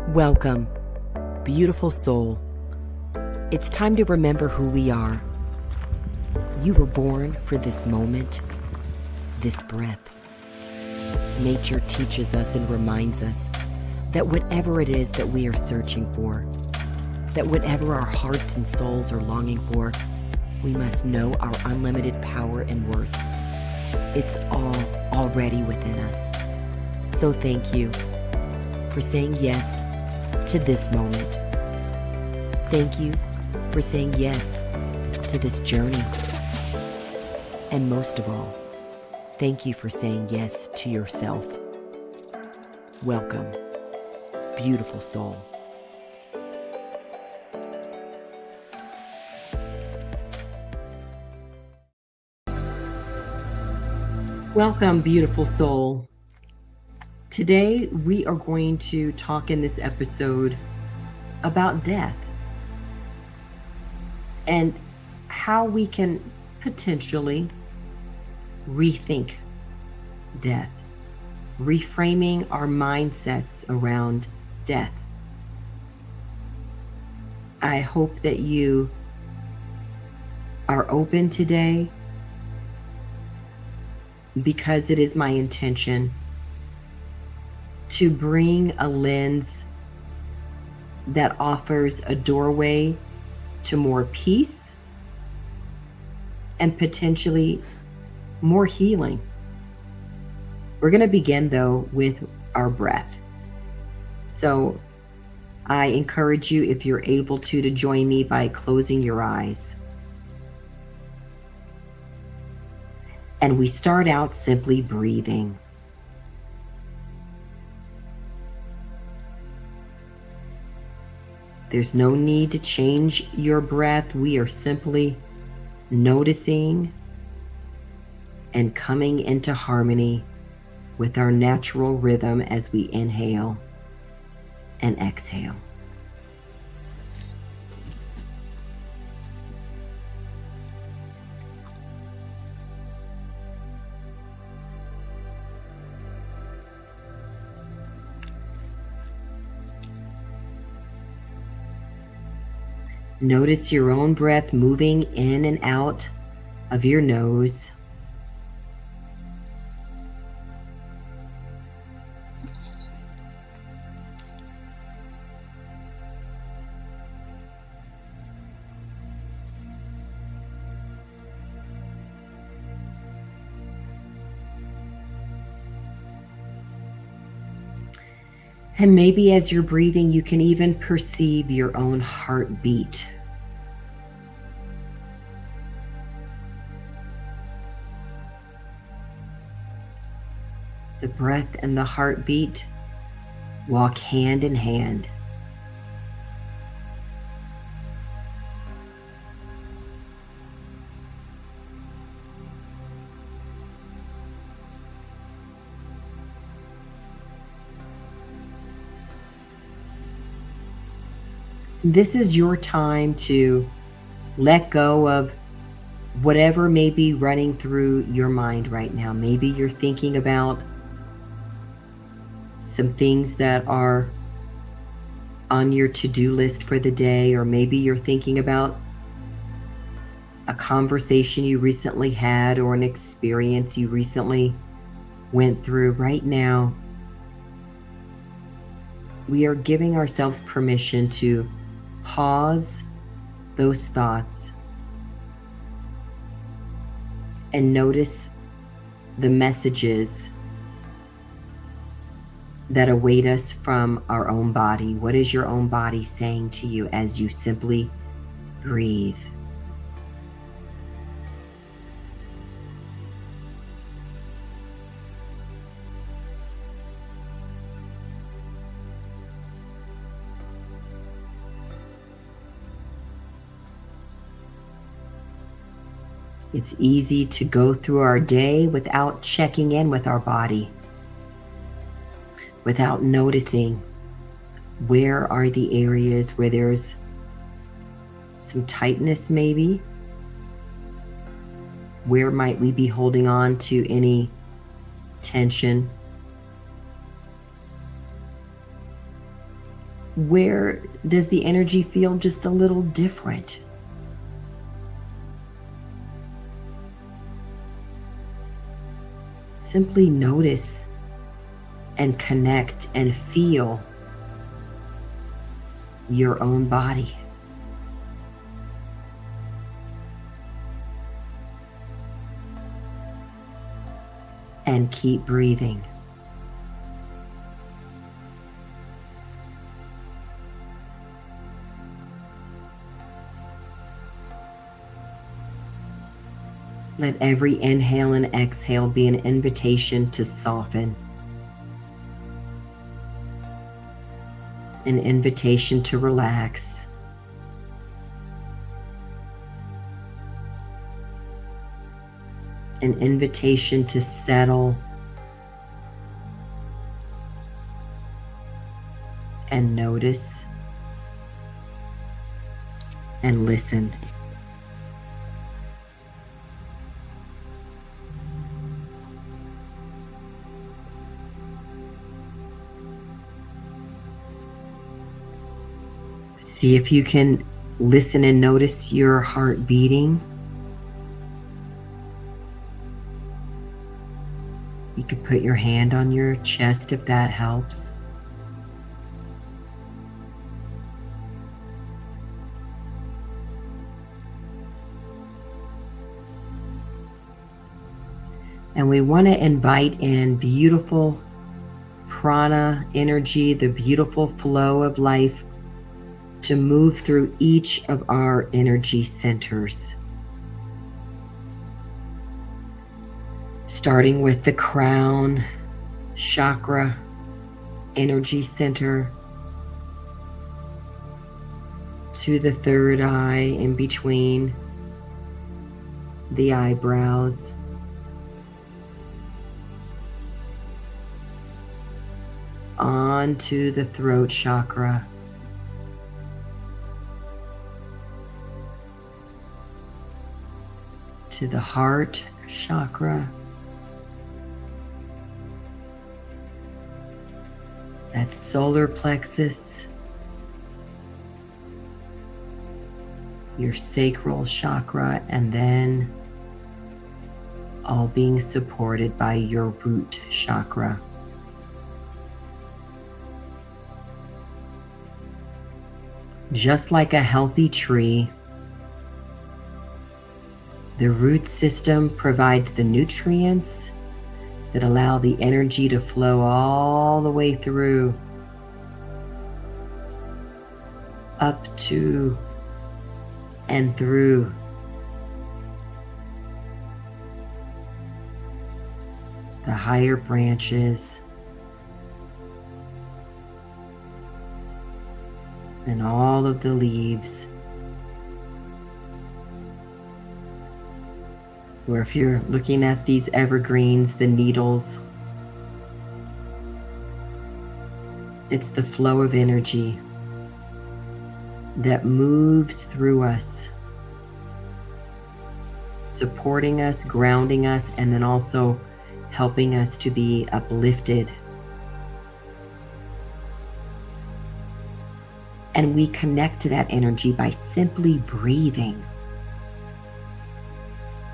Welcome, beautiful soul. It's time to remember who we are. You were born for this moment, this breath. Nature teaches us and reminds us that whatever it is that we are searching for, that whatever our hearts and souls are longing for, we must know our unlimited power and worth. It's all already within us. So thank you for saying yes to this moment. Thank you for saying yes to this journey. And most of all, thank you for saying yes to yourself. Welcome, beautiful soul. Welcome, beautiful soul. Today, we are going to talk in this episode about death and how we can potentially rethink death, reframing our mindsets around death. I hope that you are open today, because it is my intention to bring a lens that offers a doorway to more peace and potentially more healing. We're going to begin, though, with our breath. So I encourage you, if you're able to join me by closing your eyes. And we start out simply breathing. There's no need to change your breath. We are simply noticing and coming into harmony with our natural rhythm as we inhale and exhale. Notice your own breath moving in and out of your nose. And maybe as you're breathing, you can even perceive your own heartbeat. The breath and the heartbeat walk hand in hand. This is your time to let go of whatever may be running through your mind right now. Maybe you're thinking about some things that are on your to-do list for the day, or maybe you're thinking about a conversation you recently had or an experience you recently went through. Right now, we are giving ourselves permission to pause those thoughts and notice the messages that await us from our own body. What is your own body saying to you as you simply breathe? It's easy to go through our day without checking in with our body, without noticing where are the areas where there's some tightness maybe. Where might we be holding on to any tension? Where does the energy feel just a little different? Simply notice and connect and feel your own body. And keep breathing. Let every inhale and exhale be an invitation to soften, an invitation to relax, an invitation to settle and notice and listen. See if you can listen and notice your heart beating. You could put your hand on your chest if that helps. And we want to invite in beautiful prana energy, the beautiful flow of life, to move through each of our energy centers. Starting with the crown chakra energy center, to the third eye in between the eyebrows, on to the throat chakra, to the heart chakra, that solar plexus, your sacral chakra, and then all being supported by your root chakra. Just like a healthy tree, the root system provides the nutrients that allow the energy to flow all the way through, up to and through the higher branches and all of the leaves. Or if you're looking at these evergreens, the needles, it's the flow of energy that moves through us, supporting us, grounding us, and then also helping us to be uplifted. And we connect to that energy by simply breathing.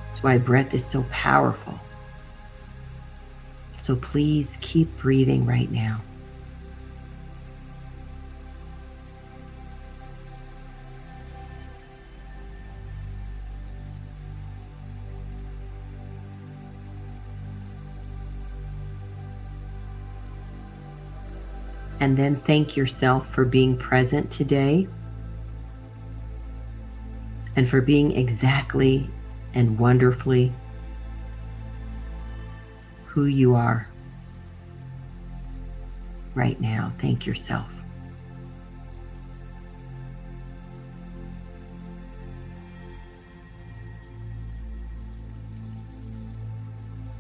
That's why breath is so powerful. So please keep breathing right now. And then thank yourself for being present today and for being exactly and wonderfully who you are right now. Thank yourself.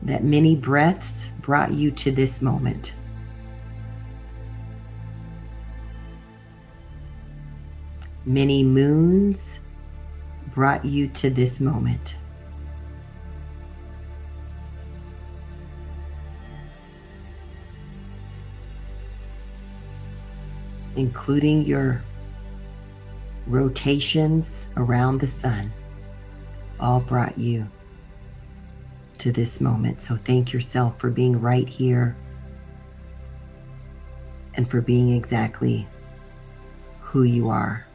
That many breaths brought you to this moment. Many moons brought you to this moment. including your rotations around the sun, all brought you to this moment. So thank yourself for being right here and for being exactly who you are.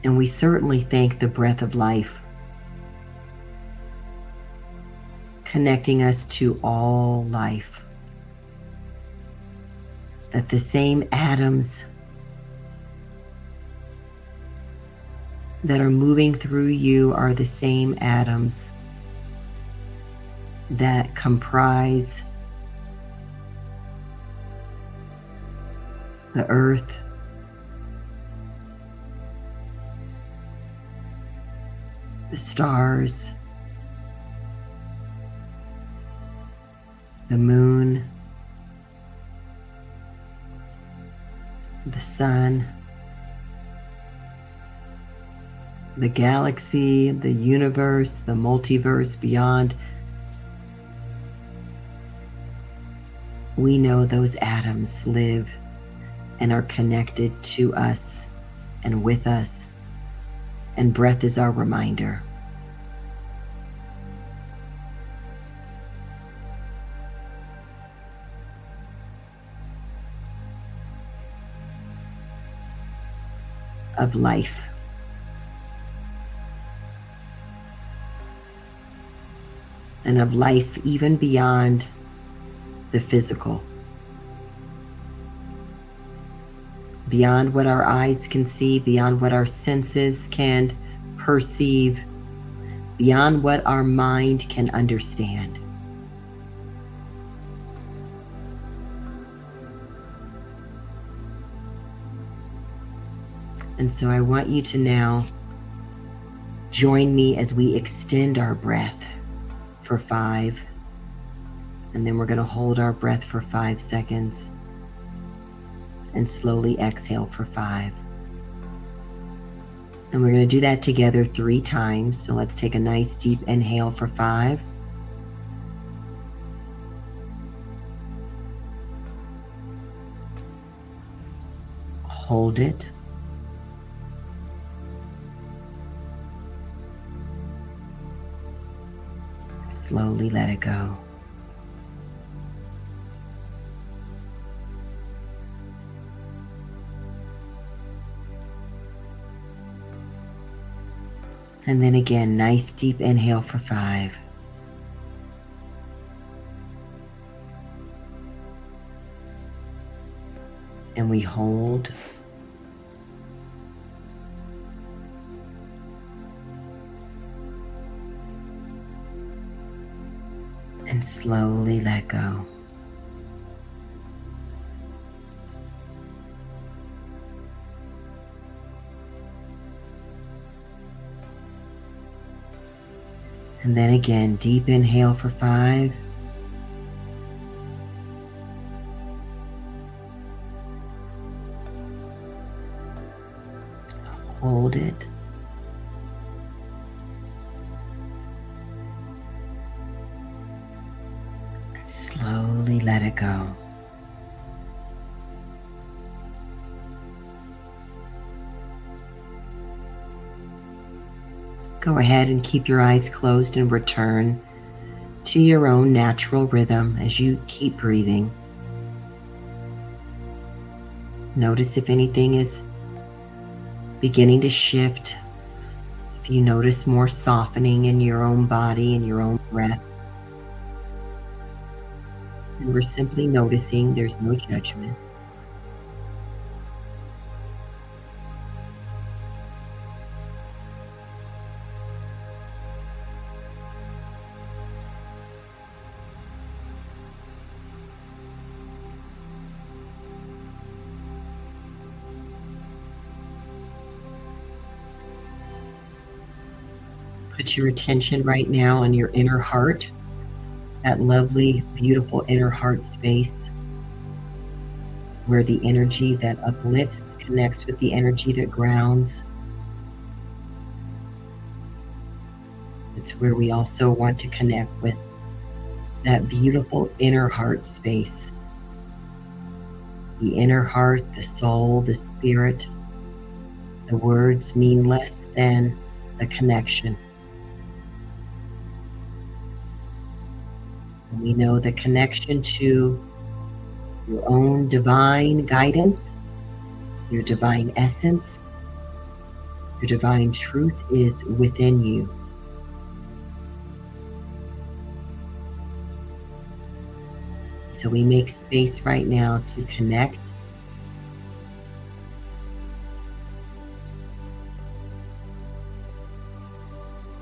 And we certainly thank the breath of life, connecting us to all life. That the same atoms that are moving through you are the same atoms that comprise the earth, the stars, the moon, the sun, the galaxy, the universe, the multiverse, beyond. We know those atoms live and are connected to us and with us, and breath is our reminder. Of life. And of life even beyond the physical. Beyond what our eyes can see, beyond what our senses can perceive, beyond what our mind can understand. And so I want you to now join me as we extend our breath for 5. And then we're going to hold our breath for 5 seconds and slowly exhale for 5. And we're going to do that together 3 times. So let's take a nice deep inhale for 5. Hold it. Slowly let it go. And then again, nice deep inhale for 5. And we hold. And slowly let go. And then again, deep inhale for 5. Hold it. And slowly let it go. Go ahead and keep your eyes closed and return to your own natural rhythm as you keep breathing. Notice if anything is beginning to shift. If you notice more softening in your own body and your own breath. And we're simply noticing, there's no judgment. Put your attention right now on your inner heart, that lovely, beautiful inner heart space where the energy that uplifts connects with the energy that grounds. It's where we also want to connect with that beautiful inner heart space. The inner heart, the soul, the spirit. The words mean less than the connection. And we know the connection to your own divine guidance, your divine essence, your divine truth is within you. So we make space right now to connect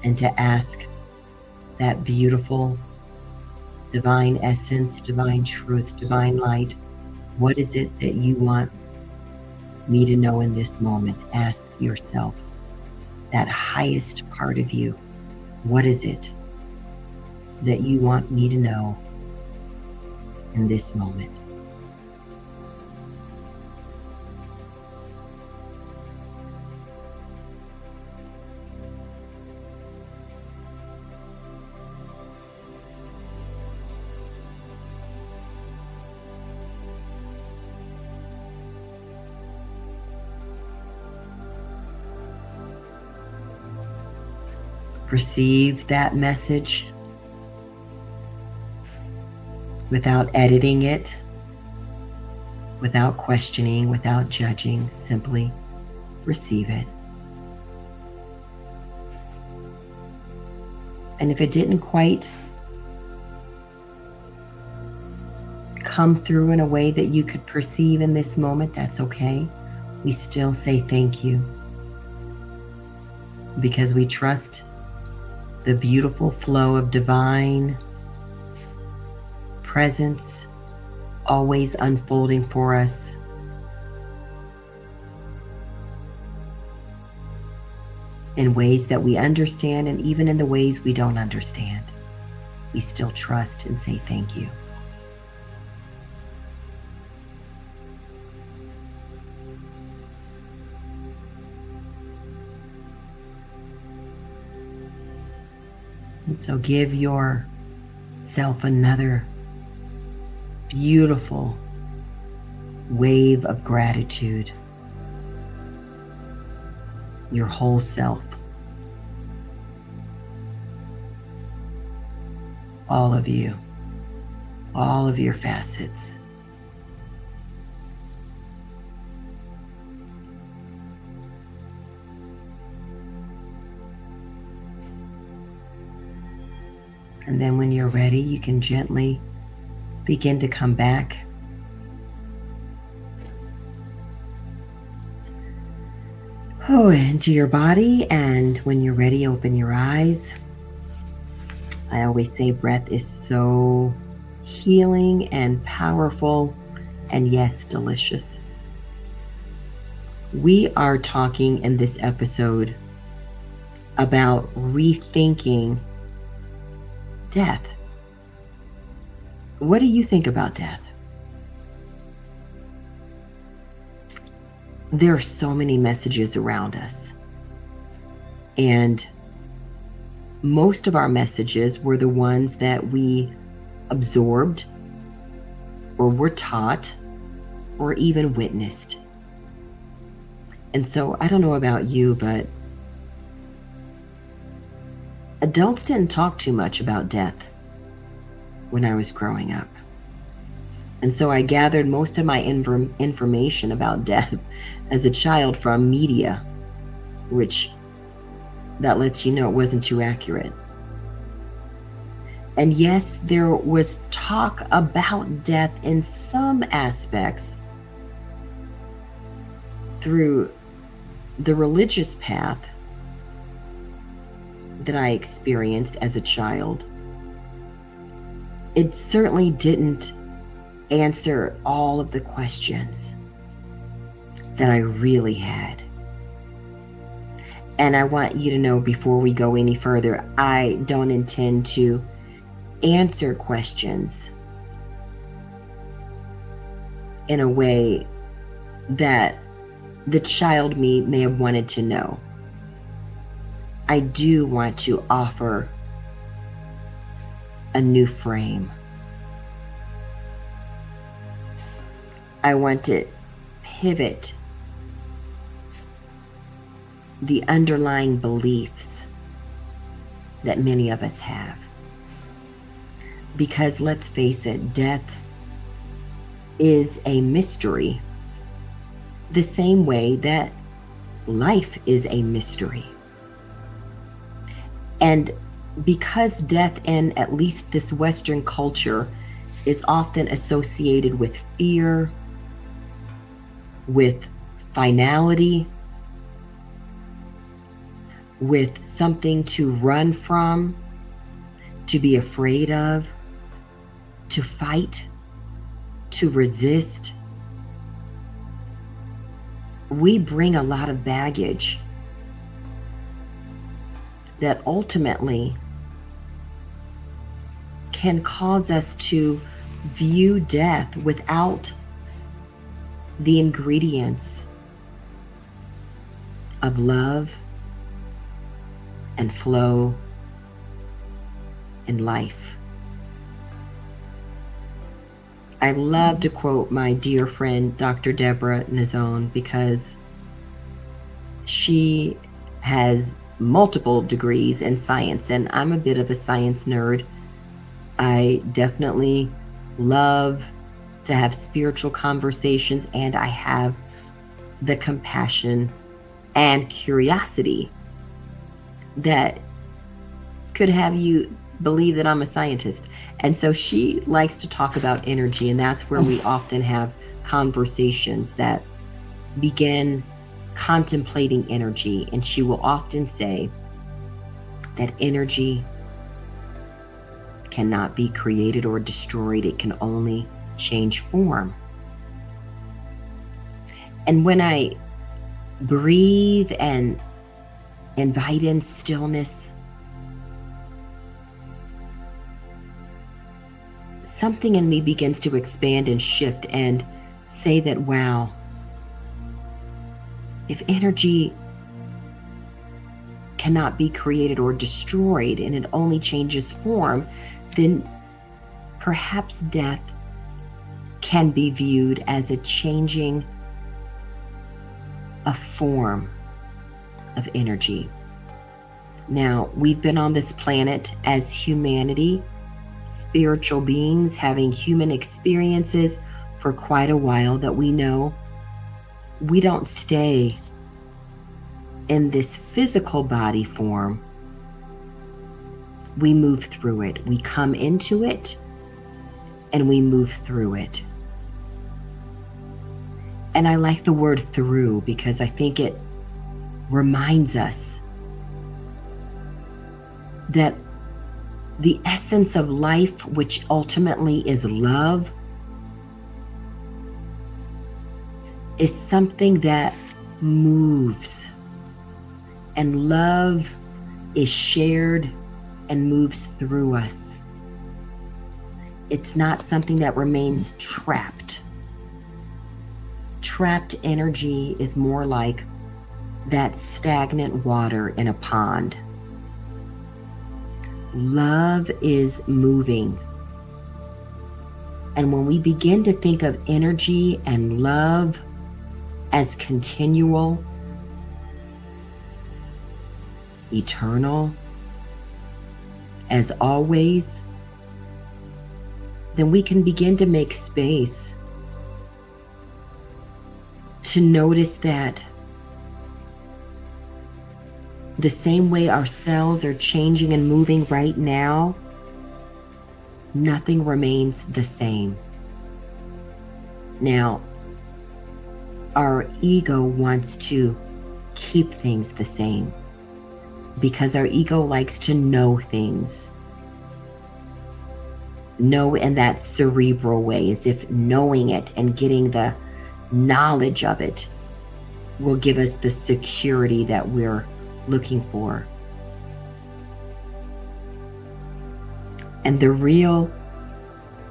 and to ask that beautiful divine essence, divine truth, divine light, what is it that you want me to know in this moment? Ask yourself, that highest part of you, what is it that you want me to know in this moment? Receive that message without editing it, without questioning, without judging. Simply receive it. And if it didn't quite come through in a way that you could perceive in this moment, that's okay. We still say thank you, because we trust the beautiful flow of divine presence always unfolding for us. In ways that we understand, and even in the ways we don't understand, we still trust and say thank you. And so give yourself another beautiful wave of gratitude. Your whole self. All of you. All of your facets. And then when you're ready, you can gently begin to come back. Into your body, and when you're ready, open your eyes. I always say breath is so healing and powerful, and yes, delicious. We are talking in this episode about rethinking death. What do you think about death? There are so many messages around us. And most of our messages were the ones that we absorbed or were taught or even witnessed. And so I don't know about you, but adults didn't talk too much about death when I was growing up. And so I gathered most of my information about death as a child from media, which that lets you know it wasn't too accurate. And yes, there was talk about death in some aspects through the religious path that I experienced as a child. It certainly didn't answer all of the questions that I really had. And I want you to know, before we go any further, I don't intend to answer questions in a way that the child me may have wanted to know. I do want to offer a new frame. I want to pivot the underlying beliefs that many of us have. Because let's face it, death is a mystery, the same way that life is a mystery. And because death in at least this Western culture is often associated with fear, with finality, with something to run from, to be afraid of, to fight, to resist, we bring a lot of baggage that ultimately can cause us to view death without the ingredients of love and flow and life. I love to quote my dear friend, Dr. Deborah Nazone, because she has multiple degrees in science, and I'm a bit of a science nerd. I definitely love to have spiritual conversations, and I have the compassion and curiosity that could have you believe that I'm a scientist. And so she likes to talk about energy, and that's where we often have conversations that begin contemplating energy. And she will often say that energy cannot be created or destroyed. It can only change form. And when I breathe and invite in stillness, something in me begins to expand and shift and say that, wow, if energy cannot be created or destroyed and it only changes form, then perhaps death can be viewed as a changing of form of energy. Now, we've been on this planet as humanity, spiritual beings having human experiences for quite a while, that we know we don't stay in this physical body form. We move through it. We come into it and we move through it. And I like the word through because I think it reminds us that the essence of life, which ultimately is love, is something that moves. And love is shared and moves through us. It's not something that remains trapped. Trapped energy is more like that stagnant water in a pond. Love is moving. And when we begin to think of energy and love as continual, eternal, as always, then we can begin to make space to notice that the same way our cells are changing and moving right now, nothing remains the same. Now, our ego wants to keep things the same because our ego likes to know things. Know in that cerebral way, as if knowing it and getting the knowledge of it will give us the security that we're looking for. And the real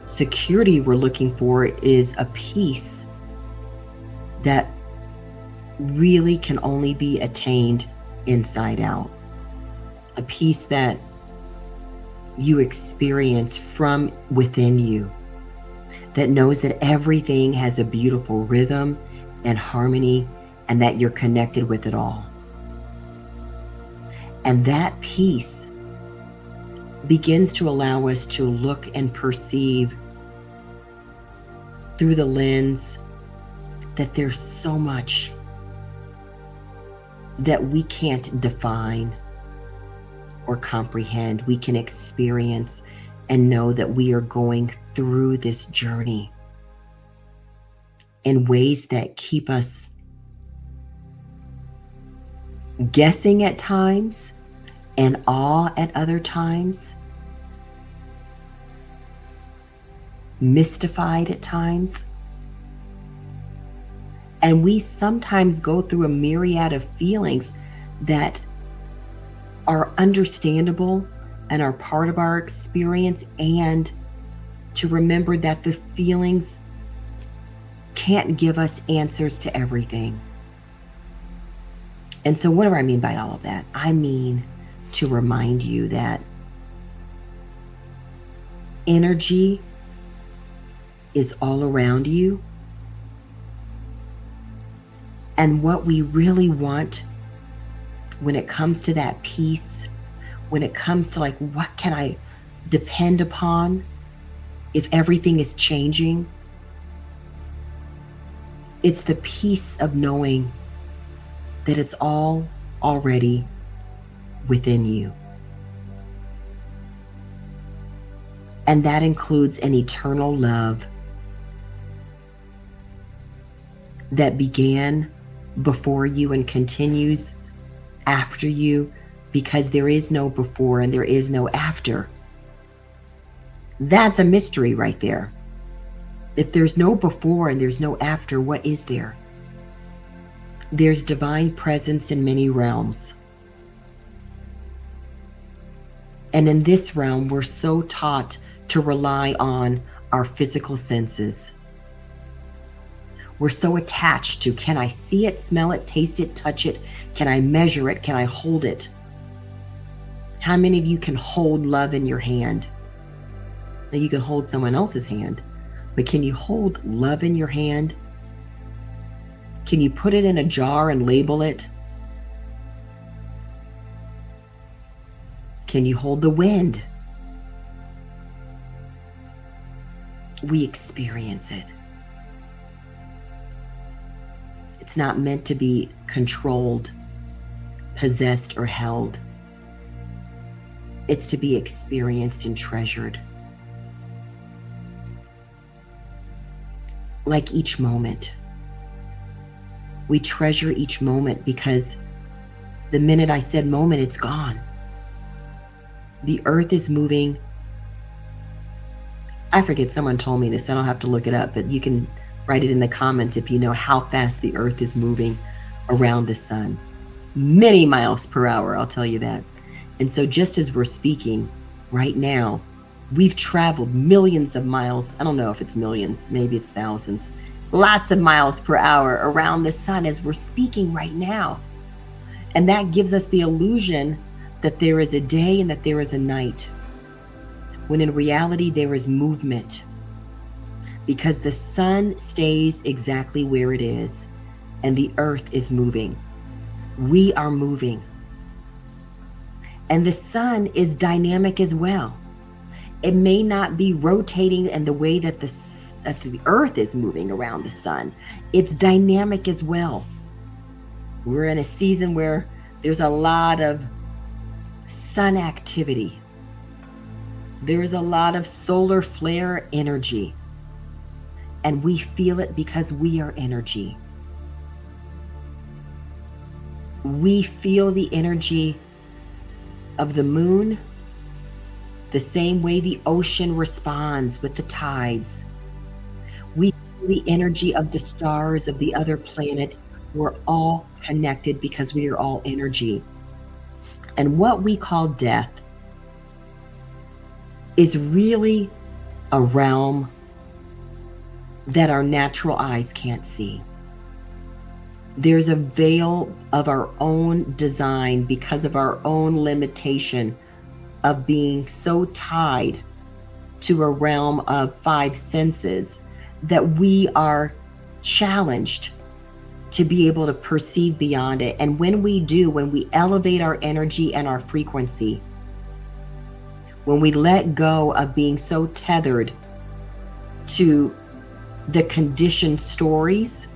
security we're looking for is a peace that really can only be attained inside out. A peace that you experience from within you, that knows that everything has a beautiful rhythm and harmony, and that you're connected with it all. And that peace begins to allow us to look and perceive through the lens that there's so much that we can't define or comprehend. We can experience and know that we are going through this journey in ways that keep us guessing at times and awe at other times, mystified at times. And we sometimes go through a myriad of feelings that are understandable and are part of our experience, and to remember that the feelings can't give us answers to everything. And so what do I mean by all of that? I mean to remind you that energy is all around you. And what we really want when it comes to that peace, when it comes to like, what can I depend upon if everything is changing? It's the peace of knowing that it's all already within you. And that includes an eternal love that began before you and continues after you, because there is no before and there is no after. That's a mystery right there. If there's no before and there's no after, what is there? There's divine presence in many realms. And in this realm, we're so taught to rely on our physical senses. We're so attached to, can I see it, smell it, taste it, touch it? Can I measure it? Can I hold it? How many of you can hold love in your hand? Now you can hold someone else's hand, but can you hold love in your hand? Can you put it in a jar and label it? Can you hold the wind? We experience it. It's not meant to be controlled, possessed, or held. It's to be experienced and treasured. Like each moment. We treasure each moment, because the minute I said moment, it's gone. The earth is moving. I forget, someone told me this, I don't have to look it up, but you can write it in the comments if you know how fast the earth is moving around the sun. Many miles per hour, I'll tell you that. And so just as we're speaking right now, we've traveled millions of miles. I don't know if it's millions, maybe it's thousands. Lots of miles per hour around the sun as we're speaking right now. And that gives us the illusion that there is a day and that there is a night, when in reality there is movement, because the sun stays exactly where it is and the earth is moving. We are moving. And the sun is dynamic as well. It may not be rotating in the way that the earth is moving around the sun. It's dynamic as well. We're in a season where there's a lot of sun activity. There's a lot of solar flare energy. And we feel it because we are energy. We feel the energy of the moon the same way the ocean responds with the tides. We feel the energy of the stars, of the other planets. We're all connected because we are all energy. And what we call death is really a realm that our natural eyes can't see. There's a veil of our own design because of our own limitation of being so tied to a realm of five senses that we are challenged to be able to perceive beyond it. And when we do, when we elevate our energy and our frequency, when we let go of being so tethered to the conditioned stories,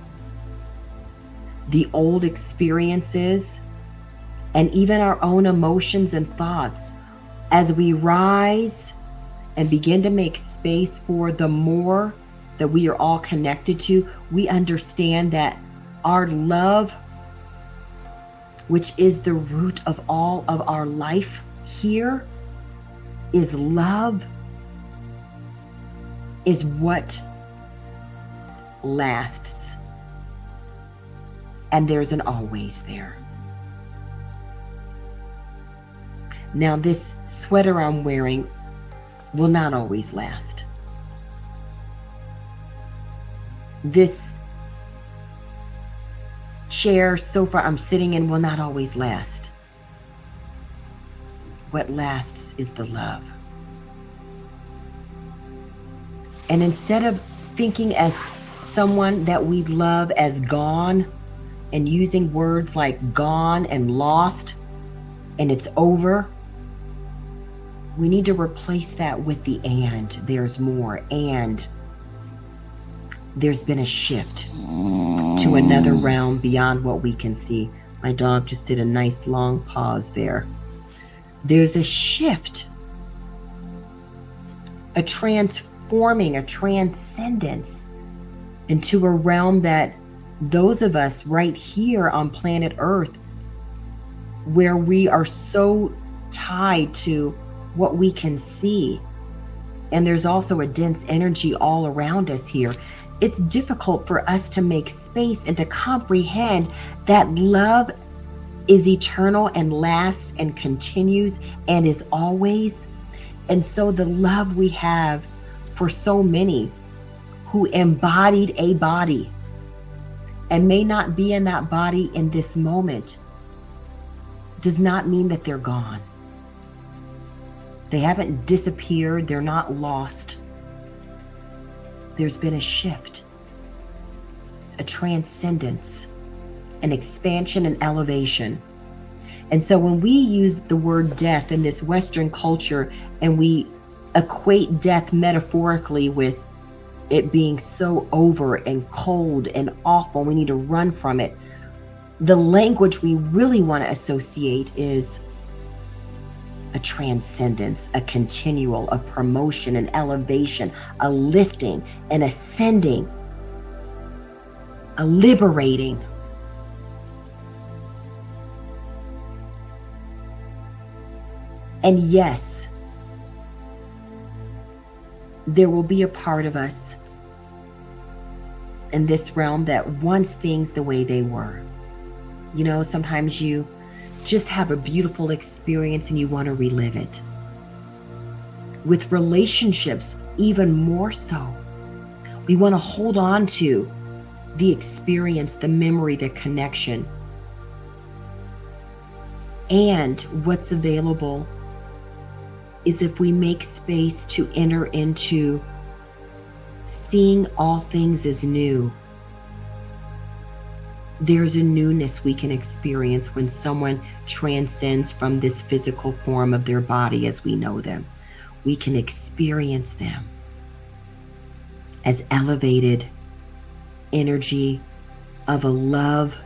the old experiences, and even our own emotions and thoughts, as we rise and begin to make space for the more that we are all connected to, we understand that our love, which is the root of all of our life here, is love, is what lasts. And there's an always there. Now, this sweater I'm wearing will not always last. This chair, sofa I'm sitting in will not always last. What lasts is the love. And instead of thinking as someone that we love as gone and using words like gone and lost and it's over, we need to replace that with the and. There's more. And there's been a shift to another realm beyond what we can see. My dog just did a nice long pause there. There's a shift, a transforming, a transcendence into a realm that those of us right here on planet Earth, where we are so tied to what we can see, and there's also a dense energy all around us here, it's difficult for us to make space and to comprehend that love is eternal and lasts and continues and is always. And so the love we have for so many who embodied a body and may not be in that body in this moment does not mean that they're gone. They haven't disappeared. They're not lost. There's been a shift, a transcendence, an expansion and elevation. And so when we use the word death in this Western culture and we equate death metaphorically with it being so over and cold and awful, we need to run from it, the language we really want to associate is a transcendence, a continual, a promotion, an elevation, a lifting, an ascending, a liberating. And yes, there will be a part of us in this realm that wants things the way they were. You know, sometimes you just have a beautiful experience and you want to relive it. With relationships, even more so. We want to hold on to the experience, the memory, the connection. And what's available is if we make space to enter into seeing all things as new. There's a newness we can experience when someone transcends from this physical form of their body as we know them. We can experience them as elevated energy of a love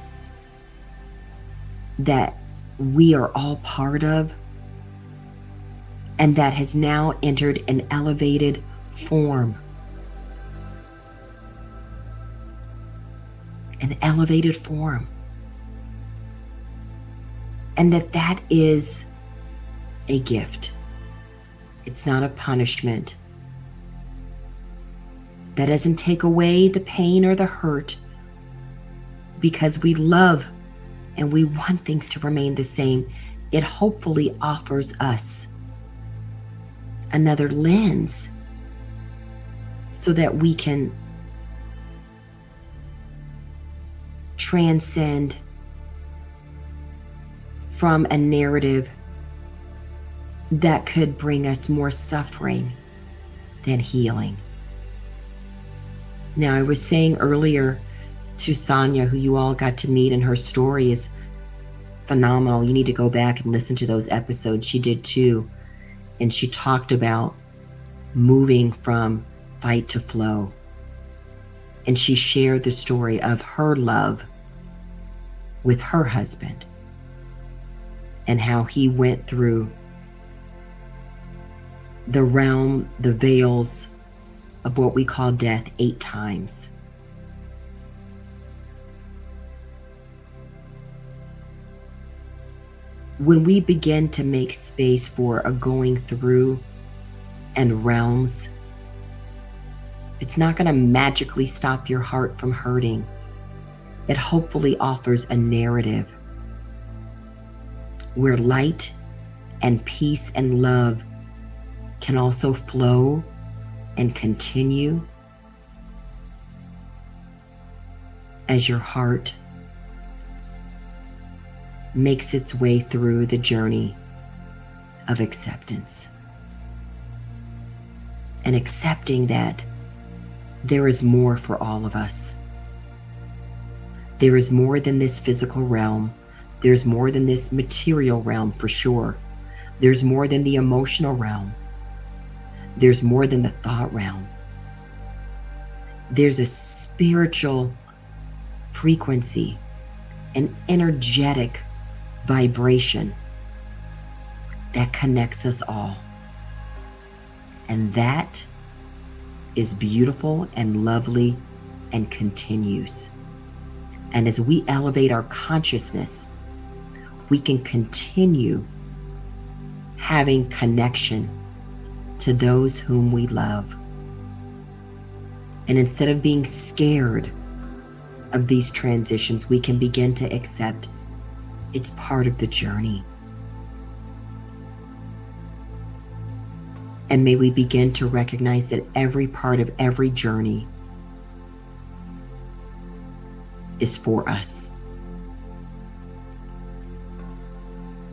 that we are all part of, and that has now entered an elevated form. An elevated form. And that is a gift. It's not a punishment. That doesn't take away the pain or the hurt, because we love and we want things to remain the same. It hopefully offers us another lens so that we can transcend from a narrative that could bring us more suffering than healing. Now, I was saying earlier to Sonia, who you all got to meet, and her story is phenomenal. You need to go back and listen to those episodes. She did too. And she talked about moving from fight to flow. And she shared the story of her love with her husband and how he went through the realm, the veils of what we call death 8 times. When we begin to make space for a going through and realms, it's not going to magically stop your heart from hurting. It hopefully offers a narrative where light and peace and love can also flow and continue as your heart makes its way through the journey of acceptance. And accepting that there is more for all of us. There is more than this physical realm. There's more than this material realm, for sure. There's more than the emotional realm. There's more than the thought realm. There's a spiritual frequency, an energetic vibration that connects us all. And that is beautiful and lovely and continues. And as we elevate our consciousness, we can continue having connection to those whom we love. And instead of being scared of these transitions, we can begin to accept it's part of the journey. And may we begin to recognize that every part of every journey is for us.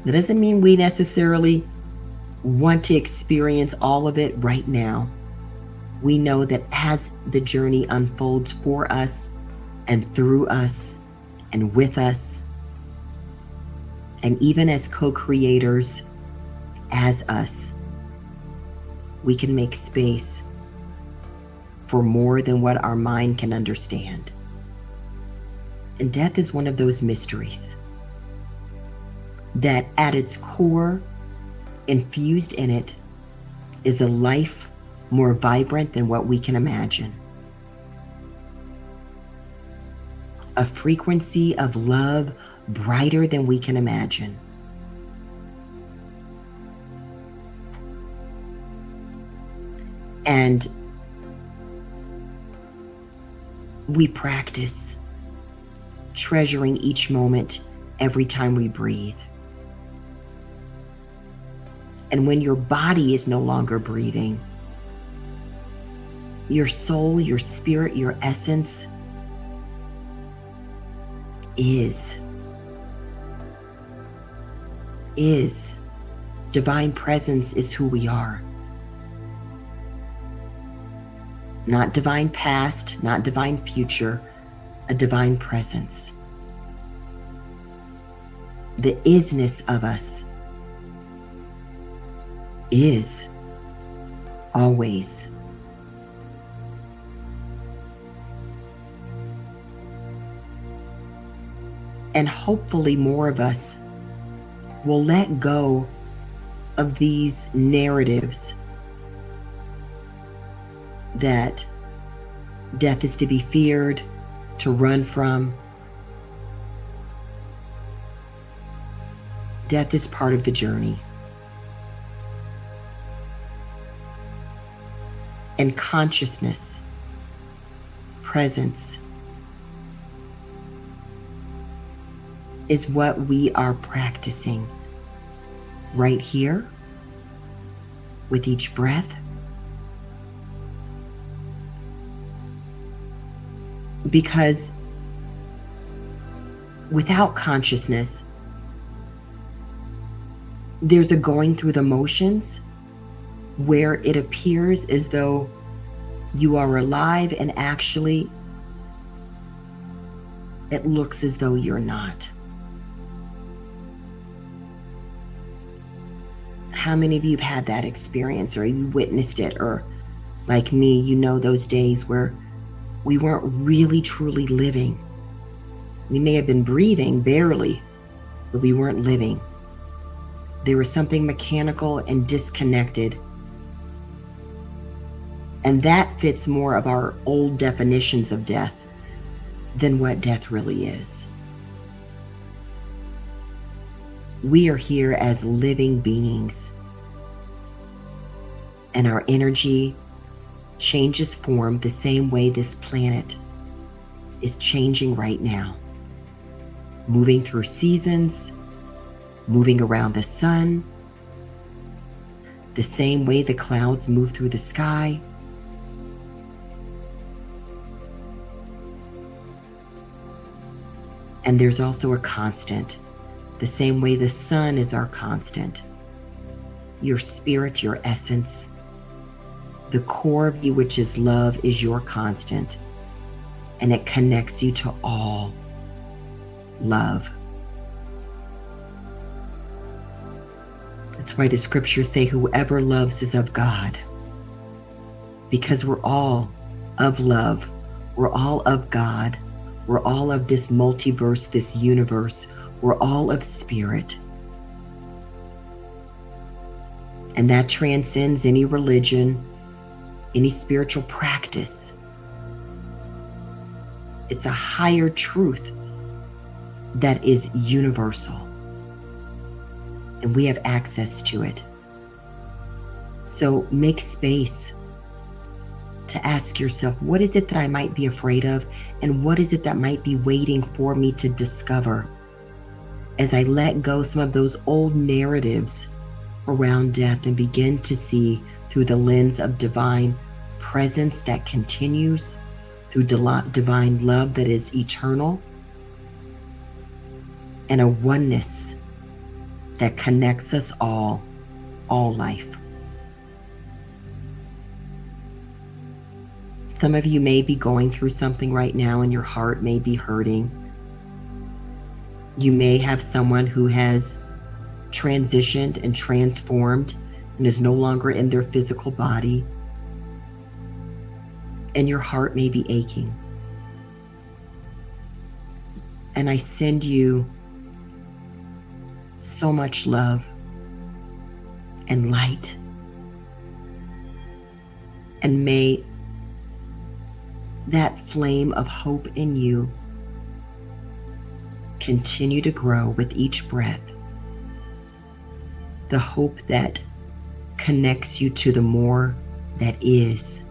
That doesn't mean we necessarily want to experience all of it right now. We know that as the journey unfolds for us and through us and with us, and even as co-creators as us, we can make space for more than what our mind can understand. And death is one of those mysteries that at its core, infused in it, is a life more vibrant than what we can imagine. A frequency of love brighter than we can imagine. And we practice treasuring each moment every time we breathe. And when your body is no longer breathing, your soul, your spirit, your essence is. Divine presence is who we are. Not divine past, not divine future, a divine presence. The isness of us is always. And hopefully more of us will let go of these narratives that death is to be feared, to run from. Death is part of the journey. And consciousness, presence, is what we are practicing right here with each breath. Because without consciousness, There's a going through the motions where it appears as though you are alive, and actually it looks as though you're not. How many of you have had that experience, or you witnessed it, or like me, you know those days where we weren't really truly living. We may have been breathing barely, but we weren't living. There was something mechanical and disconnected. And that fits more of our old definitions of death than what death really is. We are here as living beings, and our energy changes form the same way this planet is changing right now, moving through seasons, moving around the sun, the same way the clouds move through the sky. And there's also a constant, the same way the sun is our constant. Your spirit, your essence, the core of you, which is love, is your constant. And it connects you to all love. That's why the scriptures say whoever loves is of God. Because we're all of love. We're all of God. We're all of this multiverse, this universe. We're all of spirit. And that transcends any religion, any spiritual practice. It's a higher truth that is universal. And we have access to it. So make space to ask yourself, what is it that I might be afraid of? And what is it that might be waiting for me to discover as I let go some of those old narratives around death and begin to see through the lens of divine presence that continues, through divine love that is eternal, and a oneness that connects us all life. Some of you may be going through something right now and your heart may be hurting. You may have someone who has transitioned and transformed and is no longer in their physical body, and your heart may be aching. And I send you so much love and light. And may that flame of hope in you continue to grow with each breath. The hope that connects you to the more that is,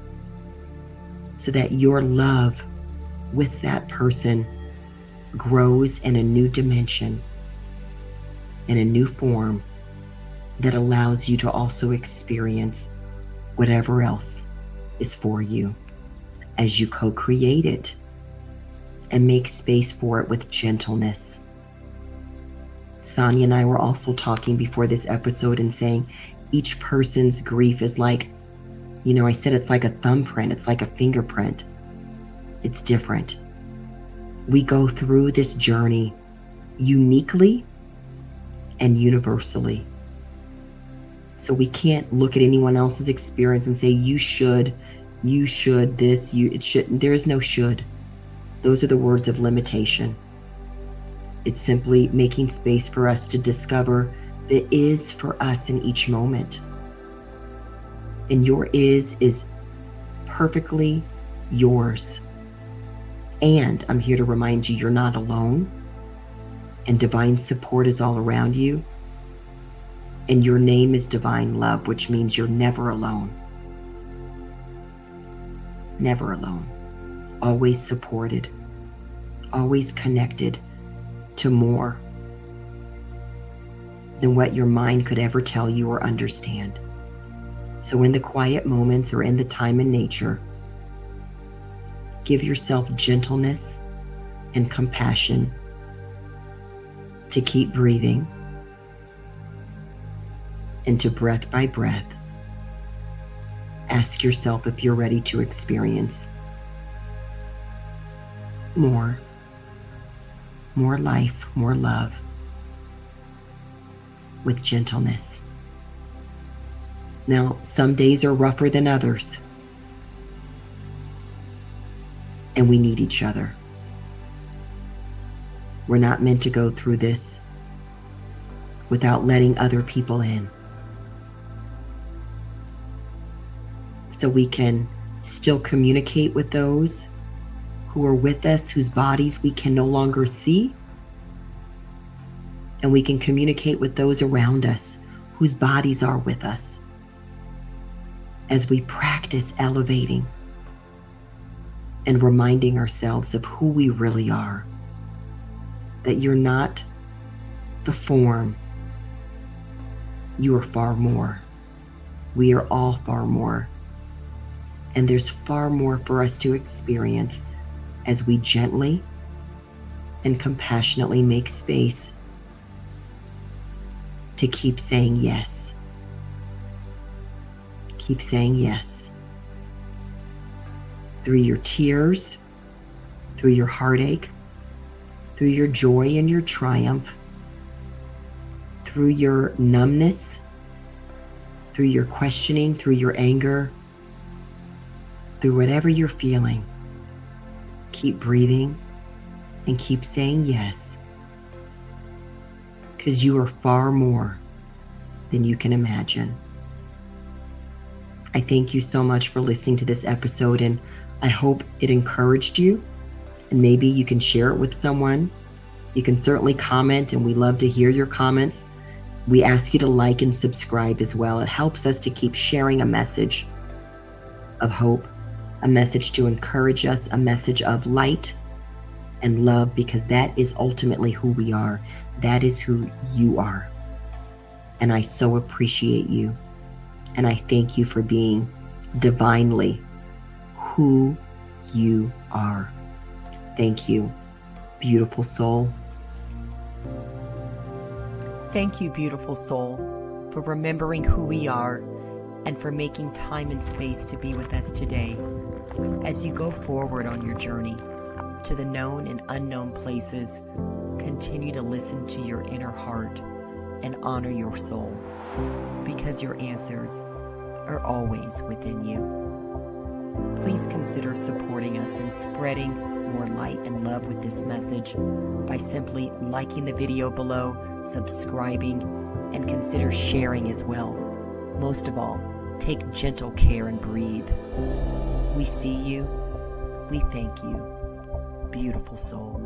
so that your love with that person grows in a new dimension, in a new form that allows you to also experience whatever else is for you as you co-create it and make space for it with gentleness. Sonia and I were also talking before this episode and saying each person's grief is like, I said it's like a thumbprint, it's like a fingerprint. It's different. We go through this journey uniquely and universally. So we can't look at anyone else's experience and say, you should this, it shouldn't. There is no should. Those are the words of limitation. It's simply making space for us to discover the is for us in each moment. And your is perfectly yours. And I'm here to remind you, you're not alone. And divine support is all around you. And your name is divine love, which means you're never alone. Never alone. Always supported. Always connected to more than what your mind could ever tell you or understand. So in the quiet moments or in the time in nature, give yourself gentleness and compassion to keep breathing into breath by breath. Ask yourself if you're ready to experience more life, more love, with gentleness. Now, some days are rougher than others, and we need each other. We're not meant to go through this without letting other people in, so we can still communicate with those who are with us, whose bodies we can no longer see, and we can communicate with those around us whose bodies are with us, as we practice elevating and reminding ourselves of who we really are. That you're not the form. You are far more. We are all far more. And there's far more for us to experience as we gently and compassionately make space to keep saying yes. Keep saying yes. Through your tears, through your heartache, through your joy and your triumph, through your numbness, through your questioning, through your anger, through whatever you're feeling. Keep breathing and keep saying yes, because you are far more than you can imagine. I thank you so much for listening to this episode, and I hope it encouraged you, and maybe you can share it with someone. You can certainly comment, and we love to hear your comments. We ask you to like and subscribe as well. It helps us to keep sharing a message of hope, a message to encourage us, a message of light and love, because that is ultimately who we are. That is who you are. And I so appreciate you. And I thank you for being divinely who you are. Thank you, beautiful soul. Thank you, beautiful soul, for remembering who we are and for making time and space to be with us today. As you go forward on your journey to the known and unknown places, continue to listen to your inner heart and honor your soul, because your answers are always within you. Please consider supporting us in spreading more light and love with this message by simply liking the video below, subscribing, and consider sharing as well. Most of all, take gentle care and breathe. We see you. We thank you, beautiful soul.